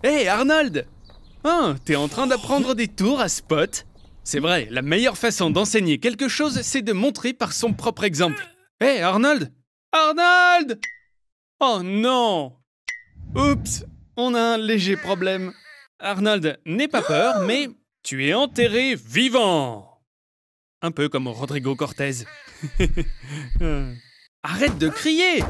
Hé, Arnold! Ah, t'es en train d'apprendre des tours à Spot? C'est vrai, la meilleure façon d'enseigner quelque chose, c'est de montrer par son propre exemple. Hé, Arnold! Arnold! Oh non! Oups, on a un léger problème. Arnold, n'aie pas peur, mais tu es enterré vivant! Un peu comme Rodrigo Cortés. Arrête de crier!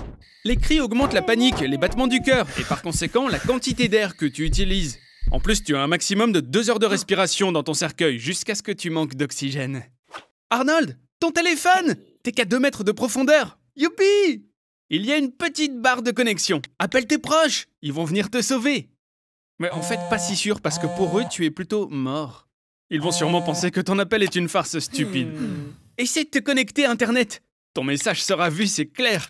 Les cris augmentent la panique, les battements du cœur, et par conséquent, la quantité d'air que tu utilises. En plus, tu as un maximum de 2 heures de respiration dans ton cercueil, jusqu'à ce que tu manques d'oxygène. Arnold, ton téléphone! T'es qu'à 2 mètres de profondeur! Youpi! Il y a une petite barre de connexion. Appelle tes proches, ils vont venir te sauver. Mais en fait, pas si sûr, parce que pour eux, tu es plutôt mort. Ils vont sûrement penser que ton appel est une farce stupide. Essaie de te connecter à Internet. Ton message sera vu, c'est clair.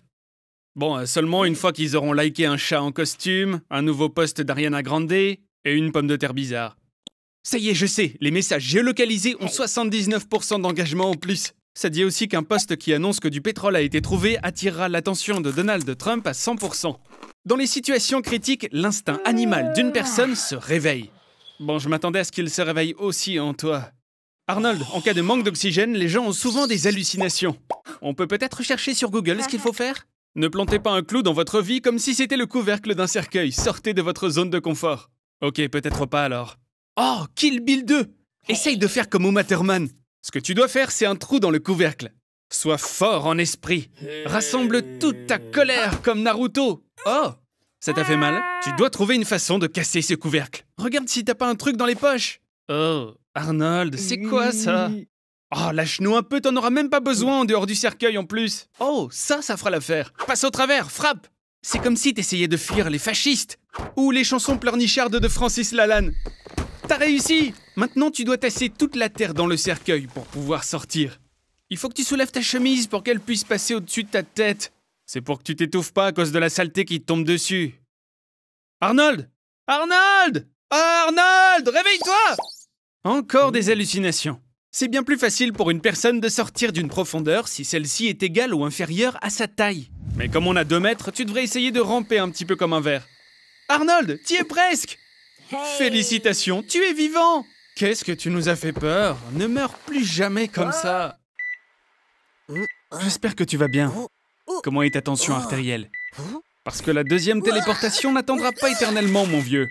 Bon, seulement une fois qu'ils auront liké un chat en costume, un nouveau post d'Ariana Grande et une pomme de terre bizarre. Ça y est, je sais, les messages géolocalisés ont 79% d'engagement en plus. Ça dit aussi qu'un post qui annonce que du pétrole a été trouvé attirera l'attention de Donald Trump à 100%. Dans les situations critiques, l'instinct animal d'une personne se réveille. Bon, je m'attendais à ce qu'il se réveille aussi en toi. Arnold, en cas de manque d'oxygène, les gens ont souvent des hallucinations. On peut peut-être chercher sur Google ce qu'il faut faire? Ne plantez pas un clou dans votre vie comme si c'était le couvercle d'un cercueil. Sortez de votre zone de confort. Ok, peut-être pas alors. Oh, Kill Bill 2! Essaye de faire comme Uma Thurman. Ce que tu dois faire, c'est un trou dans le couvercle. Sois fort en esprit. Rassemble toute ta colère comme Naruto. Oh, ça t'a fait mal? Tu dois trouver une façon de casser ce couvercle. Regarde si t'as pas un truc dans les poches. Oh, Arnold, c'est quoi ça? Oh, lâche-nous un peu, t'en auras même pas besoin en dehors du cercueil en plus. Oh, ça fera l'affaire. Passe au travers, frappe. C'est comme si t'essayais de fuir les fascistes. Ou les chansons pleurnichardes de Francis Lalanne. T'as réussi! Maintenant, tu dois tasser toute la terre dans le cercueil pour pouvoir sortir. Il faut que tu soulèves ta chemise pour qu'elle puisse passer au-dessus de ta tête. C'est pour que tu t'étouffes pas à cause de la saleté qui te tombe dessus. Arnold! Arnold! Arnold! Réveille-toi! Encore des hallucinations. C'est bien plus facile pour une personne de sortir d'une profondeur si celle-ci est égale ou inférieure à sa taille. Mais comme on a 2 mètres, tu devrais essayer de ramper un petit peu comme un verre. Arnold, t'y es presque! Félicitations, tu es vivant! Qu'est-ce que tu nous as fait peur? Ne meurs plus jamais comme ça. J'espère que tu vas bien. Comment est ta tension artérielle? Parce que la 2e téléportation n'attendra pas éternellement, mon vieux.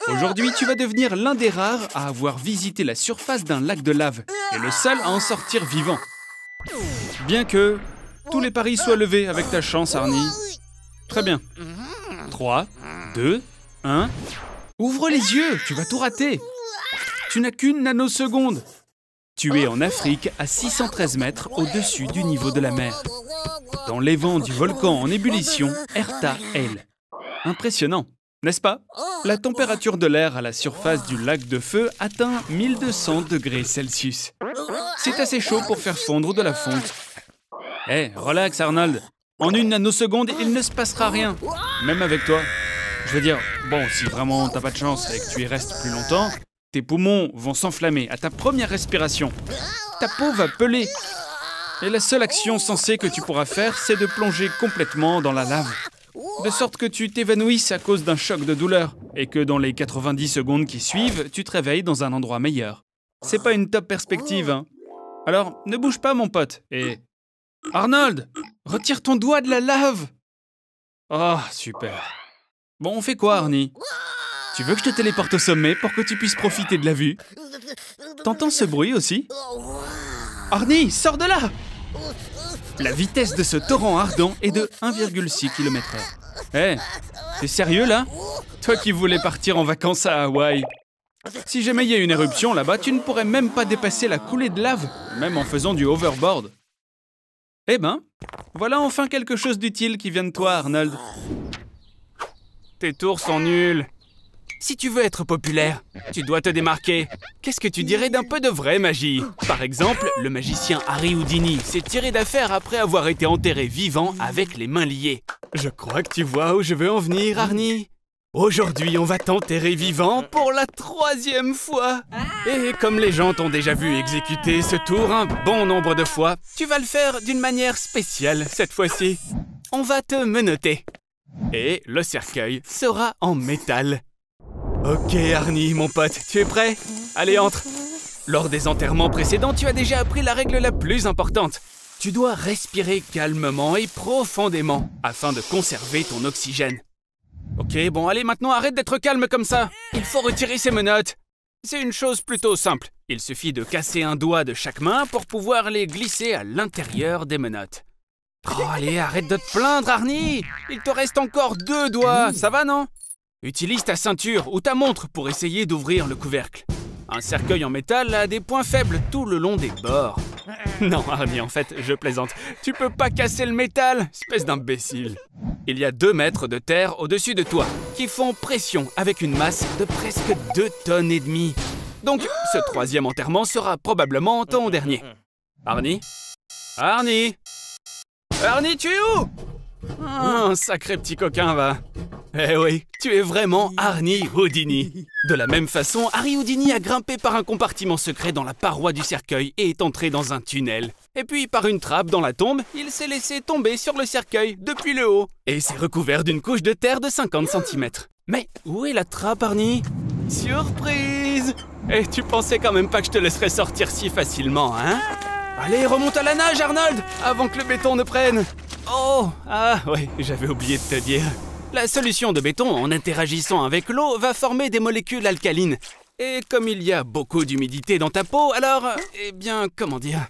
Aujourd'hui, tu vas devenir l'un des rares à avoir visité la surface d'un lac de lave et le seul à en sortir vivant. Bien que tous les paris soient levés avec ta chance, Arnie. Très bien. 3, 2, 1... Ouvre les yeux, tu vas tout rater. Tu n'as qu'une nanoseconde. Tu es en Afrique à 613 mètres au-dessus du niveau de la mer. Dans les vents du volcan en ébullition, Erta L. Impressionnant, n'est-ce pas? La température de l'air à la surface du lac de feu atteint 1200 degrés Celsius. C'est assez chaud pour faire fondre de la fonte. Hé, relax Arnold. En une nanoseconde, il ne se passera rien, même avec toi. Je veux dire, bon, si vraiment t'as pas de chance et que tu y restes plus longtemps, tes poumons vont s'enflammer à ta première respiration. Ta peau va peler. Et la seule action sensée que tu pourras faire, c'est de plonger complètement dans la lave. De sorte que tu t'évanouisses à cause d'un choc de douleur et que dans les 90 secondes qui suivent, tu te réveilles dans un endroit meilleur. C'est pas une top perspective, hein. Alors, ne bouge pas, mon pote. Et... Arnold, retire ton doigt de la lave! Oh, super. Bon, on fait quoi, Arnie? Tu veux que je te téléporte au sommet pour que tu puisses profiter de la vue? T'entends ce bruit aussi? Arnie, sors de là! La vitesse de ce torrent ardent est de 1,6 km/h. Hé, t'es sérieux là? Toi qui voulais partir en vacances à Hawaï. Si jamais il y a une éruption là-bas, tu ne pourrais même pas dépasser la coulée de lave, même en faisant du hoverboard. Eh ben, voilà enfin quelque chose d'utile qui vient de toi, Arnold. Tes tours sont nuls. Si tu veux être populaire, tu dois te démarquer. Qu'est-ce que tu dirais d'un peu de vraie magie? Par exemple, le magicien Harry Houdini s'est tiré d'affaire après avoir été enterré vivant avec les mains liées. Je crois que tu vois où je veux en venir, Arnie. Aujourd'hui, on va t'enterrer vivant pour la 3e fois. Et comme les gens t'ont déjà vu exécuter ce tour un bon nombre de fois, tu vas le faire d'une manière spéciale cette fois-ci. On va te menotter. Et le cercueil sera en métal. Ok Arnie, mon pote, tu es prêt? Allez, entre. Lors des enterrements précédents, tu as déjà appris la règle la plus importante. Tu dois respirer calmement et profondément afin de conserver ton oxygène. Ok, bon, allez, maintenant arrête d'être calme comme ça. Il faut retirer ces menottes. C'est une chose plutôt simple. Il suffit de casser un doigt de chaque main pour pouvoir les glisser à l'intérieur des menottes. Oh, allez, arrête de te plaindre, Arnie. Il te reste encore 2 doigts, ça va, non? Utilise ta ceinture ou ta montre pour essayer d'ouvrir le couvercle. Un cercueil en métal a des points faibles tout le long des bords. Non, Arnie, en fait, je plaisante. Tu peux pas casser le métal, espèce d'imbécile. Il y a 2 mètres de terre au-dessus de toi qui font pression avec une masse de presque 2 tonnes et demie. Donc, ce 3e enterrement sera probablement ton dernier. Arnie? Arnie? Arnie, tu es où? Un sacré petit coquin, va. Eh oui, tu es vraiment Arnie Houdini. De la même façon, Harry Houdini a grimpé par un compartiment secret dans la paroi du cercueil et est entré dans un tunnel. Et puis, par une trappe dans la tombe, il s'est laissé tomber sur le cercueil depuis le haut. Et s'est recouvert d'une couche de terre de 50 cm. Mais où est la trappe, Arnie? Surprise! Et tu pensais quand même pas que je te laisserais sortir si facilement, hein? Allez, remonte à la nage, Arnold, avant que le béton ne prenne. Oh, ah ouais, j'avais oublié de te dire. La solution de béton, en interagissant avec l'eau, va former des molécules alcalines. Et comme il y a beaucoup d'humidité dans ta peau, alors, eh bien, comment dire,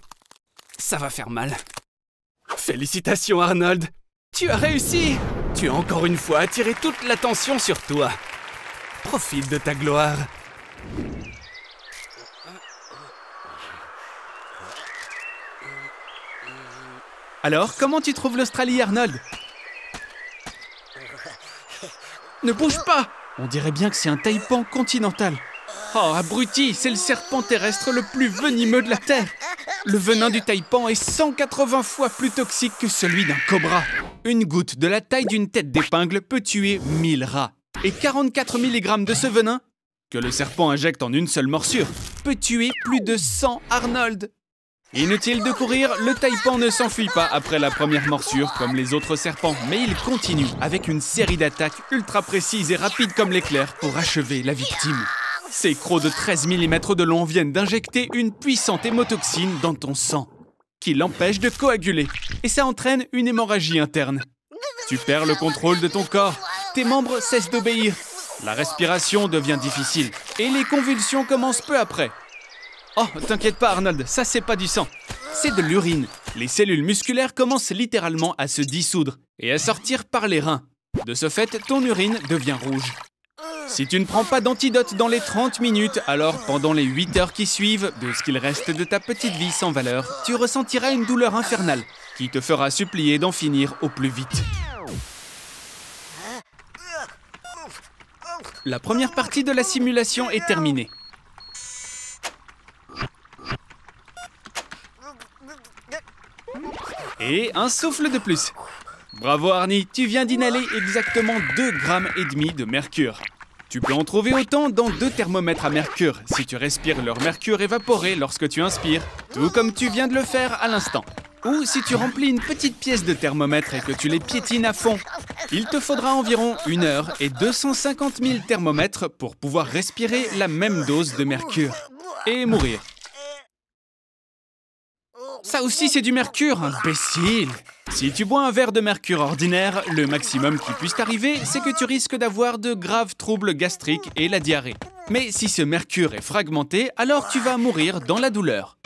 ça va faire mal. Félicitations, Arnold. Tu as réussi. Tu as encore une fois attiré toute l'attention sur toi. Profite de ta gloire. Alors, comment tu trouves l'Australie, Arnold? Ne bouge pas! On dirait bien que c'est un taipan continental. Oh, abruti, c'est le serpent terrestre le plus venimeux de la Terre. Le venin du taipan est 180 fois plus toxique que celui d'un cobra. Une goutte de la taille d'une tête d'épingle peut tuer 1000 rats. Et 44 mg de ce venin, que le serpent injecte en une seule morsure, peut tuer plus de 100 Arnold. Inutile de courir, le taipan ne s'enfuit pas après la première morsure comme les autres serpents, mais il continue avec une série d'attaques ultra précises et rapides comme l'éclair pour achever la victime. Ces crocs de 13 mm de long viennent d'injecter une puissante hémotoxine dans ton sang, qui l'empêche de coaguler, et ça entraîne une hémorragie interne. Tu perds le contrôle de ton corps, tes membres cessent d'obéir, la respiration devient difficile, et les convulsions commencent peu après. Oh, t'inquiète pas Arnold, ça c'est pas du sang, c'est de l'urine. Les cellules musculaires commencent littéralement à se dissoudre et à sortir par les reins. De ce fait, ton urine devient rouge. Si tu ne prends pas d'antidote dans les 30 minutes, alors pendant les 8 heures qui suivent, de ce qu'il reste de ta petite vie sans valeur, tu ressentiras une douleur infernale qui te fera supplier d'en finir au plus vite. La première partie de la simulation est terminée. Et un souffle de plus. Bravo Arnie, tu viens d'inhaler exactement 2,5 grammes de mercure. Tu peux en trouver autant dans 2 thermomètres à mercure si tu respires leur mercure évaporé lorsque tu inspires, tout comme tu viens de le faire à l'instant. Ou si tu remplis une petite pièce de thermomètre et que tu les piétines à fond. Il te faudra environ 1 heure et 250 000 thermomètres pour pouvoir respirer la même dose de mercure et mourir. Ça aussi, c'est du mercure, imbécile! Si tu bois un verre de mercure ordinaire, le maximum qui puisse t'arriver, c'est que tu risques d'avoir de graves troubles gastriques et la diarrhée. Mais si ce mercure est fragmenté, alors tu vas mourir dans la douleur.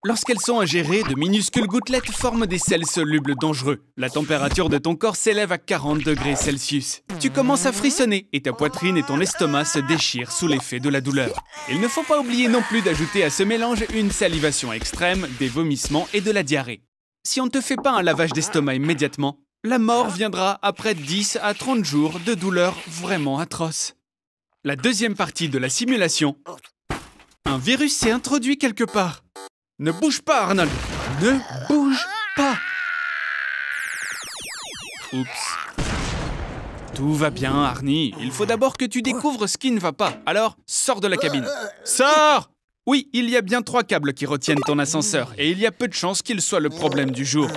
Lorsqu'elles sont ingérées, de minuscules gouttelettes forment des sels solubles dangereux. La température de ton corps s'élève à 40 degrés Celsius. Tu commences à frissonner et ta poitrine et ton estomac se déchirent sous l'effet de la douleur. Il ne faut pas oublier non plus d'ajouter à ce mélange une salivation extrême, des vomissements et de la diarrhée. Si on ne te fait pas un lavage d'estomac immédiatement, la mort viendra après 10 à 30 jours de douleurs vraiment atroces. La deuxième partie de la simulation. Un virus s'est introduit quelque part. Ne bouge pas, Arnold! Ne bouge pas! Oups. Tout va bien, Arnie. Il faut d'abord que tu découvres ce qui ne va pas. Alors, sors de la cabine. Sors! Oui, il y a bien 3 câbles qui retiennent ton ascenseur, et il y a peu de chances qu'il soit le problème du jour.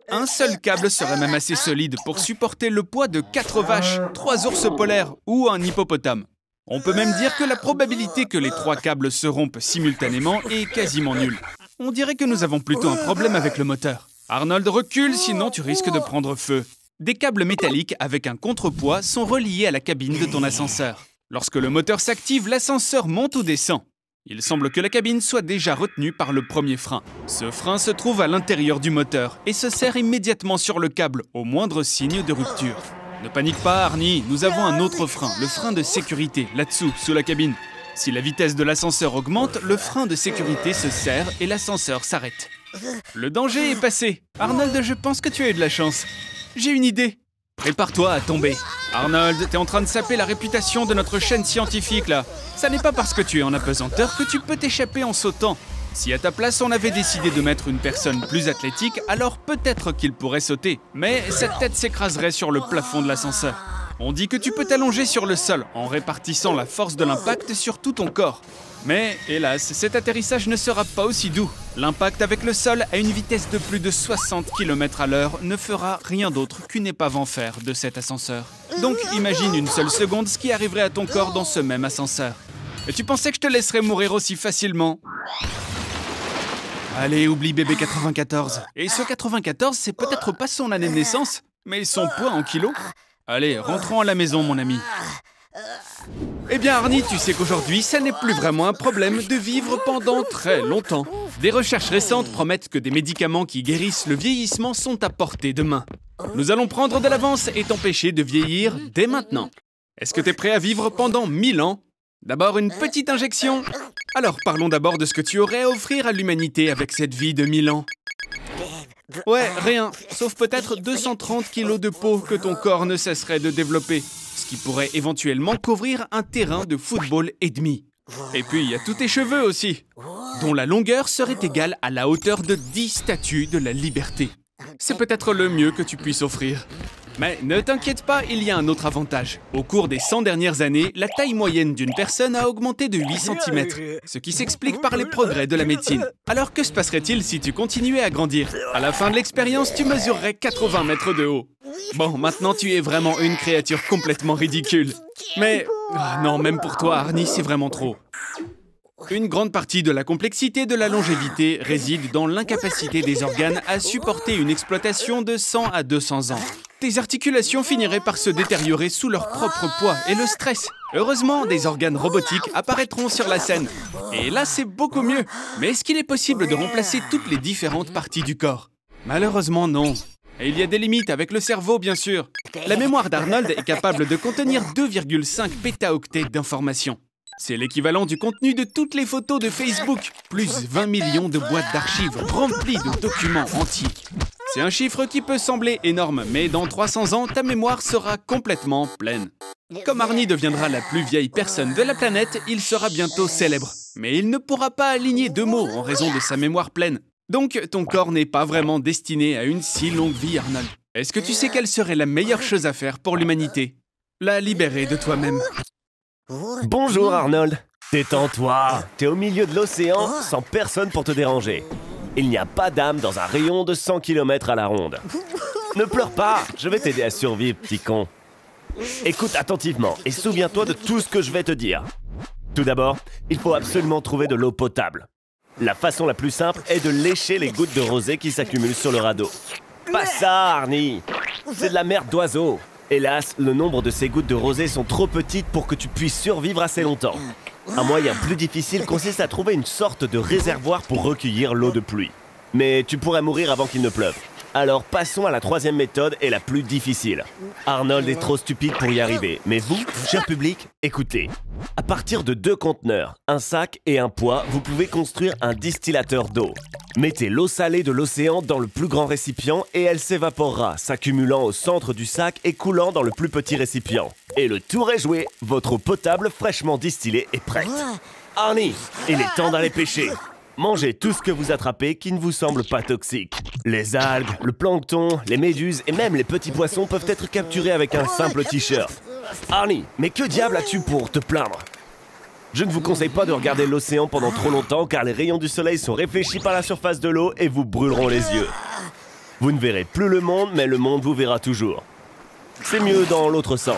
Un seul câble serait même assez solide pour supporter le poids de 4 vaches, 3 ours polaires ou un hippopotame. On peut même dire que la probabilité que les 3 câbles se rompent simultanément est quasiment nulle. On dirait que nous avons plutôt un problème avec le moteur. Arnold, recule, sinon tu risques de prendre feu. Des câbles métalliques avec un contrepoids sont reliés à la cabine de ton ascenseur. Lorsque le moteur s'active, l'ascenseur monte ou descend. Il semble que la cabine soit déjà retenue par le premier frein. Ce frein se trouve à l'intérieur du moteur et se serre immédiatement sur le câble au moindre signe de rupture. Ne panique pas, Arnie, nous avons un autre frein, le frein de sécurité, là-dessous, sous la cabine. Si la vitesse de l'ascenseur augmente, le frein de sécurité se serre et l'ascenseur s'arrête. Le danger est passé. Arnold, je pense que tu as eu de la chance. J'ai une idée. Prépare-toi à tomber. Arnold, t'es en train de saper la réputation de notre chaîne scientifique, là. Ça n'est pas parce que tu es en apesanteur que tu peux t'échapper en sautant. Si à ta place, on avait décidé de mettre une personne plus athlétique, alors peut-être qu'il pourrait sauter. Mais cette tête s'écraserait sur le plafond de l'ascenseur. On dit que tu peux t'allonger sur le sol en répartissant la force de l'impact sur tout ton corps. Mais, hélas, cet atterrissage ne sera pas aussi doux. L'impact avec le sol à une vitesse de plus de 60 km/h ne fera rien d'autre qu'une épave en fer de cet ascenseur. Donc imagine une seule seconde ce qui arriverait à ton corps dans ce même ascenseur. Et tu pensais que je te laisserais mourir aussi facilement? Allez, oublie bébé 94. Et ce 94, c'est peut-être pas son année de naissance, mais son poids en kilos. Allez, rentrons à la maison, mon ami. Eh bien, Arnie, tu sais qu'aujourd'hui, ça n'est plus vraiment un problème de vivre pendant très longtemps. Des recherches récentes promettent que des médicaments qui guérissent le vieillissement sont à portée de main. Nous allons prendre de l'avance et t'empêcher de vieillir dès maintenant. Est-ce que t'es prêt à vivre pendant 1000 ans? D'abord, une petite injection. Alors, parlons d'abord de ce que tu aurais à offrir à l'humanité avec cette vie de 1000 ans. Ouais, rien, sauf peut-être 230 kilos de peau que ton corps ne cesserait de développer, ce qui pourrait éventuellement couvrir un terrain de football et demi. Et puis, il y a tous tes cheveux aussi, dont la longueur serait égale à la hauteur de 10 statues de la liberté. C'est peut-être le mieux que tu puisses offrir. Mais ne t'inquiète pas, il y a un autre avantage. Au cours des 100 dernières années, la taille moyenne d'une personne a augmenté de 8 cm, ce qui s'explique par les progrès de la médecine. Alors que se passerait-il si tu continuais à grandir? À la fin de l'expérience, tu mesurerais 80 mètres de haut. Bon, maintenant tu es vraiment une créature complètement ridicule. Mais non, même pour toi, Arnie, c'est vraiment trop. Une grande partie de la complexité de la longévité réside dans l'incapacité des organes à supporter une exploitation de 100 à 200 ans. Tes articulations finiraient par se détériorer sous leur propre poids et le stress. Heureusement, des organes robotiques apparaîtront sur la scène. Et là, c'est beaucoup mieux. Mais est-ce qu'il est possible de remplacer toutes les différentes parties du corps? Malheureusement, non. Et il y a des limites avec le cerveau, bien sûr. La mémoire d'Arnold est capable de contenir 2,5 pétaoctets d'informations. C'est l'équivalent du contenu de toutes les photos de Facebook, plus 20 millions de boîtes d'archives remplies de documents entiers. C'est un chiffre qui peut sembler énorme, mais dans 300 ans, ta mémoire sera complètement pleine. Comme Arnie deviendra la plus vieille personne de la planète, il sera bientôt célèbre. Mais il ne pourra pas aligner 2 mots en raison de sa mémoire pleine. Donc, ton corps n'est pas vraiment destiné à une si longue vie, Arnold. Est-ce que tu sais quelle serait la meilleure chose à faire pour l'humanité? La libérer de toi-même. Bonjour Arnold. Détends-toi. T'es au milieu de l'océan sans personne pour te déranger. Il n'y a pas d'âme dans un rayon de 100 km à la ronde. Ne pleure pas, je vais t'aider à survivre, petit con. Écoute attentivement et souviens-toi de tout ce que je vais te dire. Tout d'abord, il faut absolument trouver de l'eau potable. La façon la plus simple est de lécher les gouttes de rosée qui s'accumulent sur le radeau. Pas ça, Arnie. C'est de la merde d'oiseau. Hélas, le nombre de ces gouttes de rosée sont trop petites pour que tu puisses survivre assez longtemps. Un moyen plus difficile consiste à trouver une sorte de réservoir pour recueillir l'eau de pluie. Mais tu pourrais mourir avant qu'il ne pleuve. Alors passons à la 3e méthode et la plus difficile. Arnold est trop stupide pour y arriver, mais vous, cher public, écoutez. À partir de 2 conteneurs, un sac et un poids, vous pouvez construire un distillateur d'eau. Mettez l'eau salée de l'océan dans le plus grand récipient et elle s'évaporera, s'accumulant au centre du sac et coulant dans le plus petit récipient. Et le tour est joué, votre eau potable fraîchement distillée est prête. Arnie, il est temps d'aller pêcher. Mangez tout ce que vous attrapez qui ne vous semble pas toxique. Les algues, le plancton, les méduses et même les petits poissons peuvent être capturés avec un simple t-shirt. Arnie, mais que diable as-tu pour te plaindre? Je ne vous conseille pas de regarder l'océan pendant trop longtemps car les rayons du soleil sont réfléchis par la surface de l'eau et vous brûleront les yeux. Vous ne verrez plus le monde, mais le monde vous verra toujours. C'est mieux dans l'autre sens.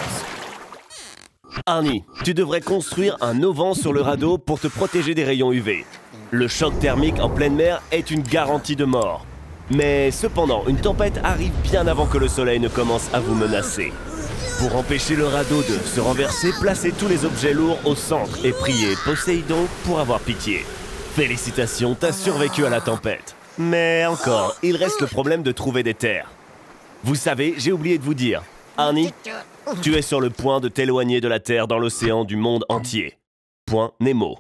Arnie, tu devrais construire un auvent sur le radeau pour te protéger des rayons UV. Le choc thermique en pleine mer est une garantie de mort. Mais cependant, une tempête arrive bien avant que le soleil ne commence à vous menacer. Pour empêcher le radeau de se renverser, placez tous les objets lourds au centre et priez Poséidon pour avoir pitié. Félicitations, t'as survécu à la tempête. Mais encore, il reste le problème de trouver des terres. Vous savez, j'ai oublié de vous dire, Arnie, tu es sur le point de t'éloigner de la Terre dans l'océan du monde entier. Point Nemo.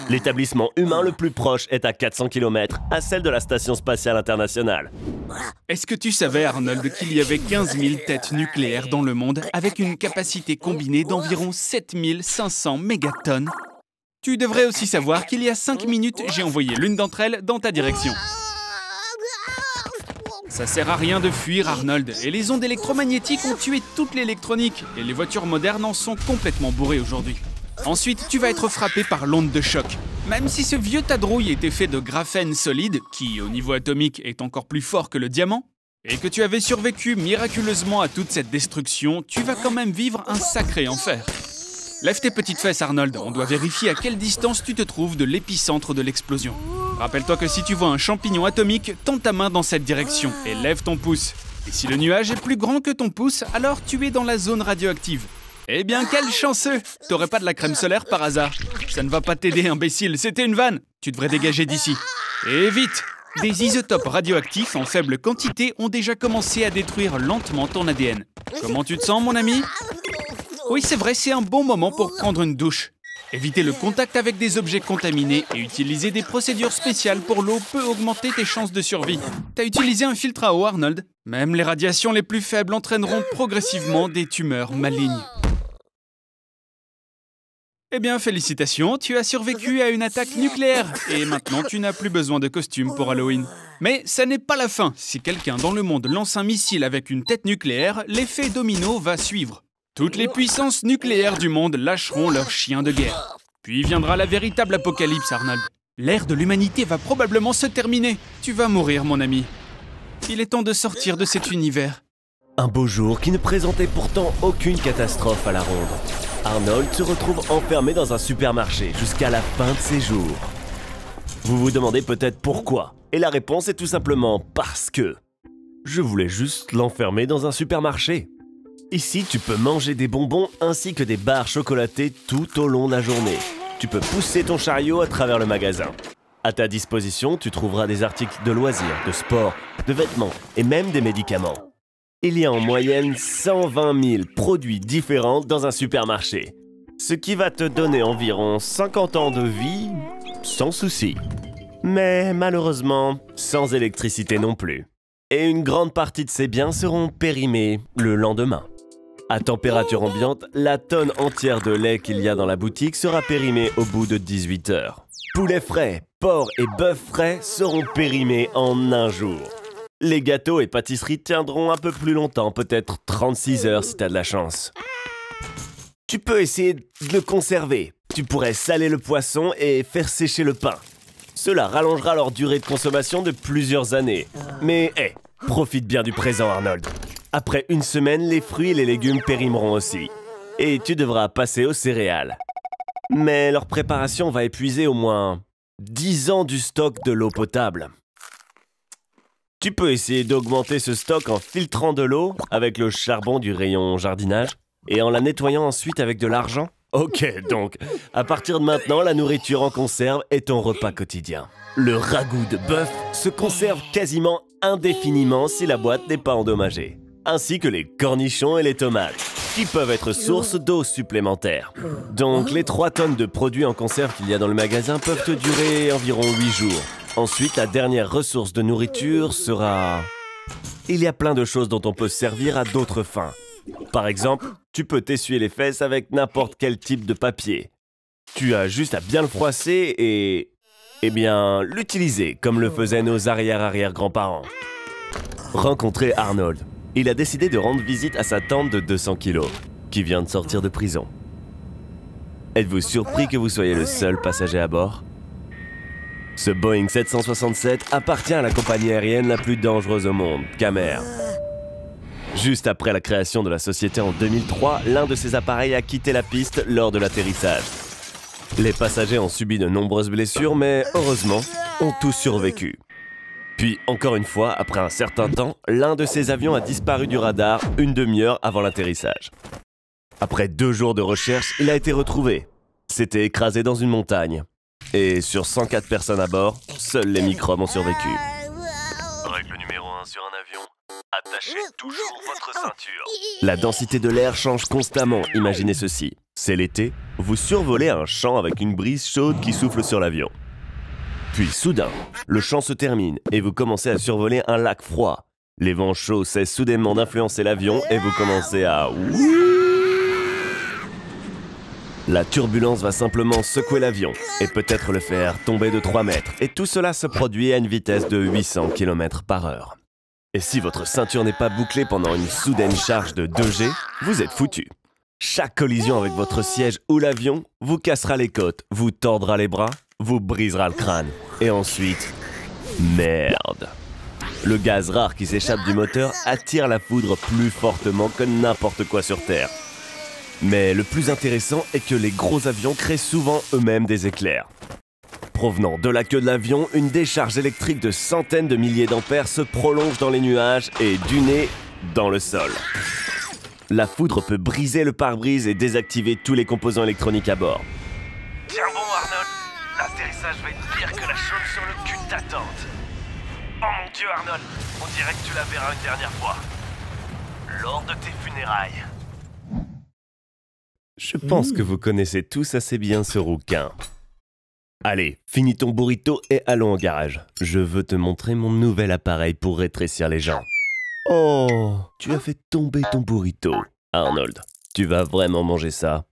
L'établissement humain le plus proche est à 400 km, à celle de la Station Spatiale Internationale. Est-ce que tu savais, Arnold, qu'il y avait 15 000 têtes nucléaires dans le monde avec une capacité combinée d'environ 7 500 mégatonnes? Tu devrais aussi savoir qu'il y a 5 minutes, j'ai envoyé l'une d'entre elles dans ta direction. Ça sert à rien de fuir, Arnold, et les ondes électromagnétiques ont tué toute l'électronique, et les voitures modernes en sont complètement bourrées aujourd'hui. Ensuite, tu vas être frappé par l'onde de choc. Même si ce vieux tas de rouille était fait de graphène solide, qui, au niveau atomique, est encore plus fort que le diamant, et que tu avais survécu miraculeusement à toute cette destruction, tu vas quand même vivre un sacré enfer. Lève tes petites fesses, Arnold. On doit vérifier à quelle distance tu te trouves de l'épicentre de l'explosion. Rappelle-toi que si tu vois un champignon atomique, tends ta main dans cette direction et lève ton pouce. Et si le nuage est plus grand que ton pouce, alors tu es dans la zone radioactive. Eh bien, quel chanceux! T'aurais pas de la crème solaire par hasard? Ça ne va pas t'aider, imbécile, c'était une vanne! Tu devrais dégager d'ici. Et vite! Des isotopes radioactifs en faible quantité ont déjà commencé à détruire lentement ton ADN. Comment tu te sens, mon ami? Oui, c'est vrai, c'est un bon moment pour prendre une douche. Éviter le contact avec des objets contaminés et utiliser des procédures spéciales pour l'eau peut augmenter tes chances de survie. T'as utilisé un filtre à eau, Arnold? Même les radiations les plus faibles entraîneront progressivement des tumeurs malignes. Eh bien, félicitations, tu as survécu à une attaque nucléaire et maintenant tu n'as plus besoin de costume pour Halloween. Mais ça n'est pas la fin. Si quelqu'un dans le monde lance un missile avec une tête nucléaire, l'effet domino va suivre. Toutes les puissances nucléaires du monde lâcheront leurs chiens de guerre. Puis viendra la véritable apocalypse, Arnold. L'ère de l'humanité va probablement se terminer. Tu vas mourir, mon ami. Il est temps de sortir de cet univers. Un beau jour qui ne présentait pourtant aucune catastrophe à la ronde. Arnold se retrouve enfermé dans un supermarché jusqu'à la fin de ses jours. Vous vous demandez peut-être pourquoi. Et la réponse est tout simplement parce que... Je voulais juste l'enfermer dans un supermarché. Ici, tu peux manger des bonbons ainsi que des barres chocolatées tout au long de la journée. Tu peux pousser ton chariot à travers le magasin. À ta disposition, tu trouveras des articles de loisirs, de sport, de vêtements et même des médicaments. Il y a en moyenne 120 000 produits différents dans un supermarché, ce qui va te donner environ 50 ans de vie sans souci. Mais malheureusement, sans électricité non plus. Et une grande partie de ces biens seront périmés le lendemain. À température ambiante, la tonne entière de lait qu'il y a dans la boutique sera périmée au bout de 18 heures. Poulet frais, porc et bœuf frais seront périmés en un jour. Les gâteaux et pâtisseries tiendront un peu plus longtemps, peut-être 36 heures si t'as de la chance. Tu peux essayer de le conserver. Tu pourrais saler le poisson et faire sécher le pain. Cela rallongera leur durée de consommation de plusieurs années. Mais profite bien du présent, Arnold. Après une semaine, les fruits et les légumes périmeront aussi. Et tu devras passer aux céréales. Mais leur préparation va épuiser au moins 10 ans du stock de l'eau potable. Tu peux essayer d'augmenter ce stock en filtrant de l'eau avec le charbon du rayon jardinage et en la nettoyant ensuite avec de l'argent. Ok, donc, à partir de maintenant, la nourriture en conserve est ton repas quotidien. Le ragoût de bœuf se conserve quasiment indéfiniment si la boîte n'est pas endommagée. Ainsi que les cornichons et les tomates, qui peuvent être source d'eau supplémentaire. Donc, les 3 tonnes de produits en conserve qu'il y a dans le magasin peuvent te durer environ 8 jours. Ensuite, la dernière ressource de nourriture sera... Il y a plein de choses dont on peut se servir à d'autres fins. Par exemple, tu peux t'essuyer les fesses avec n'importe quel type de papier. Tu as juste à bien le froisser et... Eh bien, l'utiliser comme le faisaient nos arrière-arrière-grands-parents. Rencontrer Arnold. Il a décidé de rendre visite à sa tante de 200 kilos, qui vient de sortir de prison. Êtes-vous surpris que vous soyez le seul passager à bord? Ce Boeing 767 appartient à la compagnie aérienne la plus dangereuse au monde, Camer. Juste après la création de la société en 2003, l'un de ces appareils a quitté la piste lors de l'atterrissage. Les passagers ont subi de nombreuses blessures, mais heureusement, ont tous survécu. Puis, encore une fois, après un certain temps, l'un de ces avions a disparu du radar une demi-heure avant l'atterrissage. Après 2 jours de recherche, il a été retrouvé. C'était écrasé dans une montagne. Et sur 104 personnes à bord, seuls les microbes ont survécu. Règle numéro 1 sur un avion. Attachez toujours votre ceinture. La densité de l'air change constamment, imaginez ceci. C'est l'été, vous survolez un champ avec une brise chaude qui souffle sur l'avion. Puis soudain, le champ se termine et vous commencez à survoler un lac froid. Les vents chauds cessent soudainement d'influencer l'avion et vous commencez à... La turbulence va simplement secouer l'avion et peut-être le faire tomber de 3 mètres. Et tout cela se produit à une vitesse de 800 km/h. Et si votre ceinture n'est pas bouclée pendant une soudaine charge de 2G, vous êtes foutu. Chaque collision avec votre siège ou l'avion vous cassera les côtes, vous tordra les bras, vous brisera le crâne. Et ensuite, merde. Le gaz rare qui s'échappe du moteur attire la foudre plus fortement que n'importe quoi sur Terre. Mais le plus intéressant est que les gros avions créent souvent eux-mêmes des éclairs. Provenant de la queue de l'avion, une décharge électrique de centaines de milliers d'ampères se prolonge dans les nuages et du nez dans le sol. La foudre peut briser le pare-brise et désactiver tous les composants électroniques à bord. Tiens bon Arnold, l'atterrissage va être pire que la chaude sur le cul de ta tante. Oh mon Dieu Arnold, on dirait que tu la verras une dernière fois. Lors de tes funérailles. Je pense que vous connaissez tous assez bien ce rouquin. Allez, finis ton burrito et allons au garage. Je veux te montrer mon nouvel appareil pour rétrécir les gens. Oh, tu as fait tomber ton burrito. Arnold, tu vas vraiment manger ça?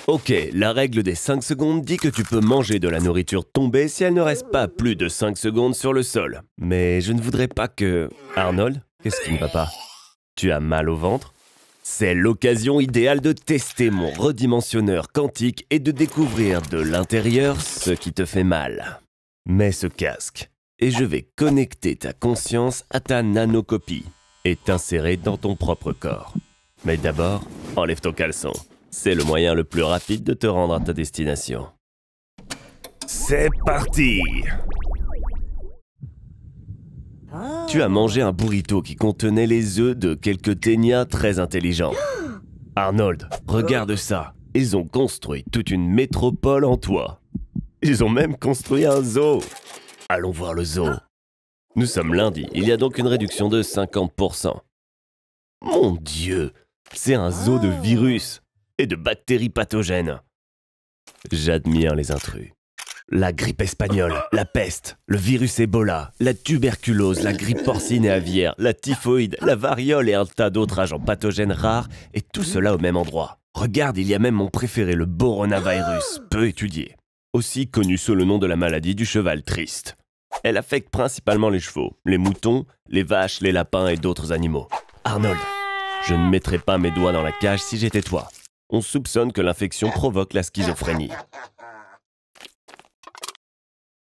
Ok, la règle des 5 secondes dit que tu peux manger de la nourriture tombée si elle ne reste pas plus de 5 secondes sur le sol. Mais je ne voudrais pas que... Arnold, qu'est-ce qui ne va pas? Tu as mal au ventre? C'est l'occasion idéale de tester mon redimensionneur quantique et de découvrir de l'intérieur ce qui te fait mal. Mets ce casque et je vais connecter ta conscience à ta nanocopie et t'insérer dans ton propre corps. Mais d'abord, enlève ton caleçon. C'est le moyen le plus rapide de te rendre à ta destination. C'est parti! Tu as mangé un burrito qui contenait les œufs de quelques ténias très intelligents. Arnold, regarde ça. Ils ont construit toute une métropole en toi. Ils ont même construit un zoo. Allons voir le zoo. Nous sommes lundi, il y a donc une réduction de 50%. Mon Dieu, c'est un zoo de virus et de bactéries pathogènes. J'admire les intrus. La grippe espagnole, la peste, le virus Ebola, la tuberculose, la grippe porcine et aviaire, la typhoïde, la variole et un tas d'autres agents pathogènes rares, et tout cela au même endroit. Regarde, il y a même mon préféré, le coronavirus, peu étudié. Aussi connu sous le nom de la maladie du cheval triste. Elle affecte principalement les chevaux, les moutons, les vaches, les lapins et d'autres animaux. Arnold, je ne mettrais pas mes doigts dans la cage si j'étais toi. On soupçonne que l'infection provoque la schizophrénie.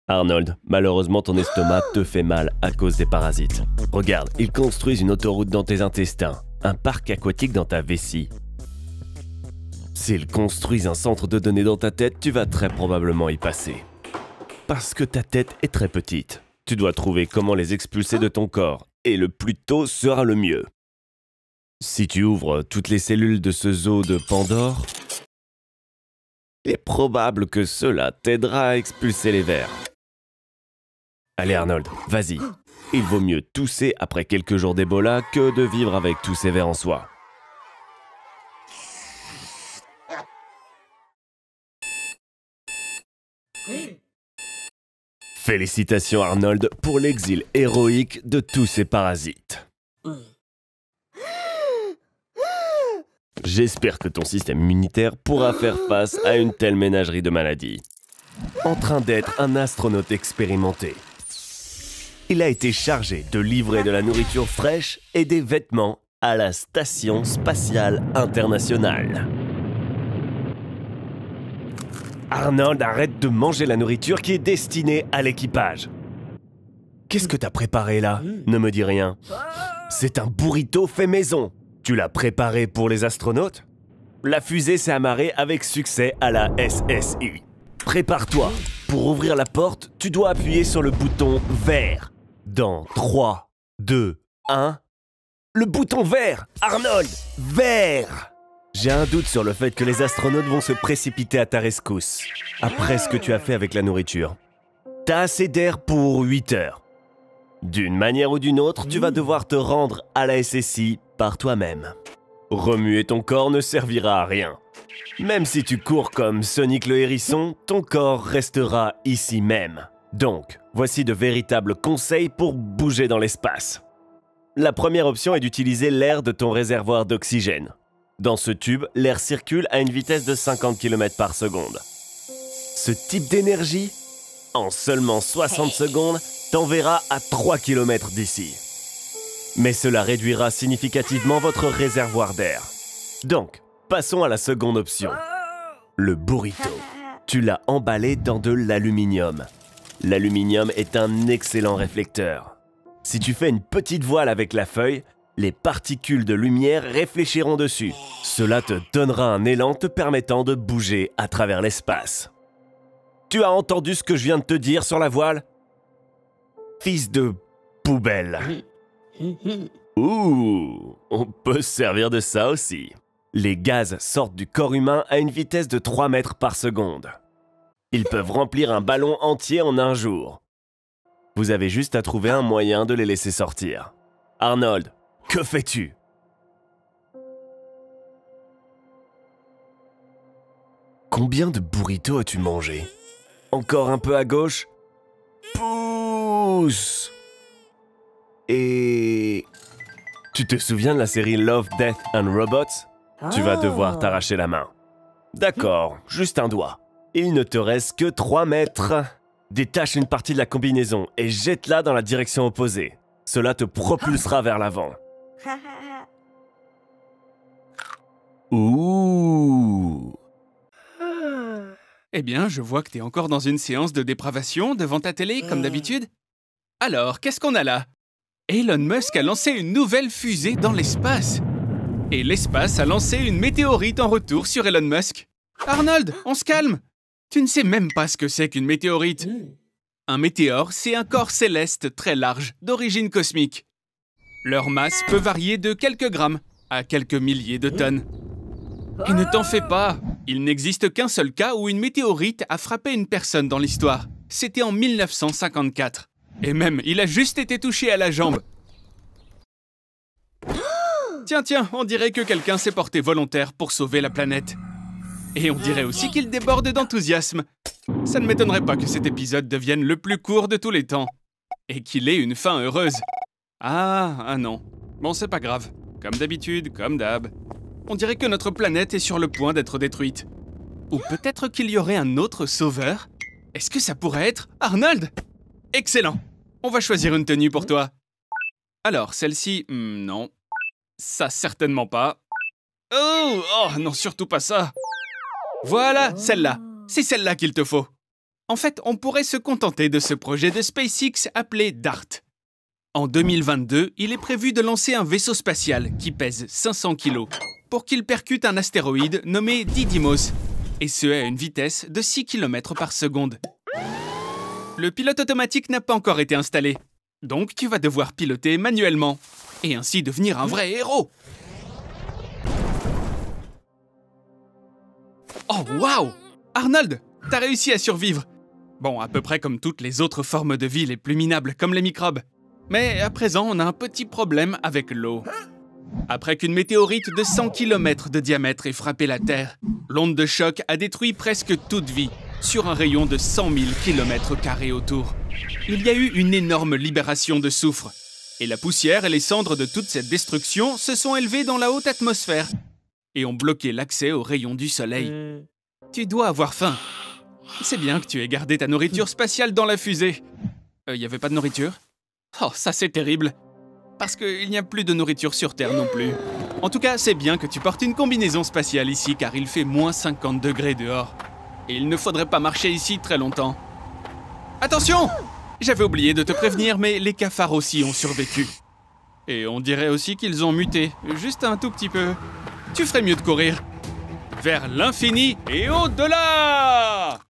Arnold, malheureusement ton estomac te fait mal à cause des parasites. Regarde, ils construisent une autoroute dans tes intestins, un parc aquatique dans ta vessie. S'ils construisent un centre de données dans ta tête, tu vas très probablement y passer. Parce que ta tête est très petite. Tu dois trouver comment les expulser de ton corps, et le plus tôt sera le mieux. Si tu ouvres toutes les cellules de ce zoo de Pandore, il est probable que cela t'aidera à expulser les vers. Allez Arnold, vas-y. Il vaut mieux tousser après quelques jours d'Ebola que de vivre avec tous ces vers en soi. Félicitations Arnold pour l'exil héroïque de tous ces parasites. J'espère que ton système immunitaire pourra faire face à une telle ménagerie de maladies. En train d'être un astronaute expérimenté. Il a été chargé de livrer de la nourriture fraîche et des vêtements à la Station Spatiale Internationale. Arnold, arrête de manger la nourriture qui est destinée à l'équipage. Qu'est-ce que t'as préparé là? Ne me dis rien. C'est un burrito fait maison. Tu l'as préparé pour les astronautes? La fusée s'est amarrée avec succès à la SSI. Prépare-toi. Pour ouvrir la porte, tu dois appuyer sur le bouton vert. Dans 3, 2, 1... Le bouton vert! Arnold! Vert! J'ai un doute sur le fait que les astronautes vont se précipiter à ta rescousse, après ce que tu as fait avec la nourriture. T'as assez d'air pour 8 heures. D'une manière ou d'une autre, tu vas devoir te rendre à la SSI par toi-même. Remuer ton corps ne servira à rien. Même si tu cours comme Sonic le hérisson, ton corps restera ici même. Donc, voici de véritables conseils pour bouger dans l'espace. La première option est d'utiliser l'air de ton réservoir d'oxygène. Dans ce tube, l'air circule à une vitesse de 50 km par seconde. Ce type d'énergie, en seulement 60 secondes, t'enverra à 3 km d'ici. Mais cela réduira significativement votre réservoir d'air. Donc, passons à la seconde option. Le burrito. Tu l'as emballé dans de l'aluminium. L'aluminium est un excellent réflecteur. Si tu fais une petite voile avec la feuille, les particules de lumière réfléchiront dessus. Cela te donnera un élan te permettant de bouger à travers l'espace. Tu as entendu ce que je viens de te dire sur la voile? Fils de poubelle. Ouh, on peut se servir de ça aussi. Les gaz sortent du corps humain à une vitesse de 3 mètres par seconde. Ils peuvent remplir un ballon entier en un jour. Vous avez juste à trouver un moyen de les laisser sortir. Arnold, que fais-tu? Combien de burritos as-tu mangé? Encore un peu à gauche? Pousse! Et... Tu te souviens de la série Love, Death and Robots? Tu vas devoir t'arracher la main. D'accord, juste un doigt. Il ne te reste que 3 mètres. Détache une partie de la combinaison et jette-la dans la direction opposée. Cela te propulsera vers l'avant. Ouh! Eh bien, je vois que t'es encore dans une séance de dépravation devant ta télé, comme d'habitude. Alors, qu'est-ce qu'on a là? Elon Musk a lancé une nouvelle fusée dans l'espace. Et l'espace a lancé une météorite en retour sur Elon Musk. Arnold, on se calme! Tu ne sais même pas ce que c'est qu'une météorite. Un météore, c'est un corps céleste très large, d'origine cosmique. Leur masse peut varier de quelques grammes à quelques milliers de tonnes. Et ne t'en fais pas, il n'existe qu'un seul cas où une météorite a frappé une personne dans l'histoire. C'était en 1954. Et même, il a juste été touché à la jambe. Tiens, on dirait que quelqu'un s'est porté volontaire pour sauver la planète. Et on dirait aussi qu'il déborde d'enthousiasme. Ça ne m'étonnerait pas que cet épisode devienne le plus court de tous les temps. Et qu'il ait une fin heureuse. Ah non. Bon, c'est pas grave. Comme d'habitude, comme d'hab. On dirait que notre planète est sur le point d'être détruite. Ou peut-être qu'il y aurait un autre sauveur? Est-ce que ça pourrait être Arnold? Excellent. On va choisir une tenue pour toi. Alors, celle-ci, non. Ça, certainement pas. Oh non, surtout pas ça. Voilà, celle-là. C'est celle-là qu'il te faut. En fait, on pourrait se contenter de ce projet de SpaceX appelé DART. En 2022, il est prévu de lancer un vaisseau spatial qui pèse 500 kg pour qu'il percute un astéroïde nommé Didymos, et ce à une vitesse de 6 km par seconde. Le pilote automatique n'a pas encore été installé, donc tu vas devoir piloter manuellement, et ainsi devenir un vrai héros. Oh, waouh! Arnold, t'as réussi à survivre. Bon, à peu près comme toutes les autres formes de vie les plus minables, comme les microbes. Mais à présent, on a un petit problème avec l'eau. Après qu'une météorite de 100 km de diamètre ait frappé la Terre, l'onde de choc a détruit presque toute vie, sur un rayon de 100 000 km² autour. Il y a eu une énorme libération de soufre, et la poussière et les cendres de toute cette destruction se sont élevées dans la haute atmosphère, et ont bloqué l'accès aux rayons du soleil. Tu dois avoir faim. C'est bien que tu aies gardé ta nourriture spatiale dans la fusée. Y avait pas de nourriture? Oh, ça c'est terrible. Parce qu'il n'y a plus de nourriture sur Terre non plus. En tout cas, c'est bien que tu portes une combinaison spatiale ici, car il fait moins 50 degrés dehors. Et il ne faudrait pas marcher ici très longtemps. Attention! J'avais oublié de te prévenir, mais les cafards aussi ont survécu. Et on dirait aussi qu'ils ont muté, juste un tout petit peu. Tu ferais mieux de courir. Vers l'infini et au-delà!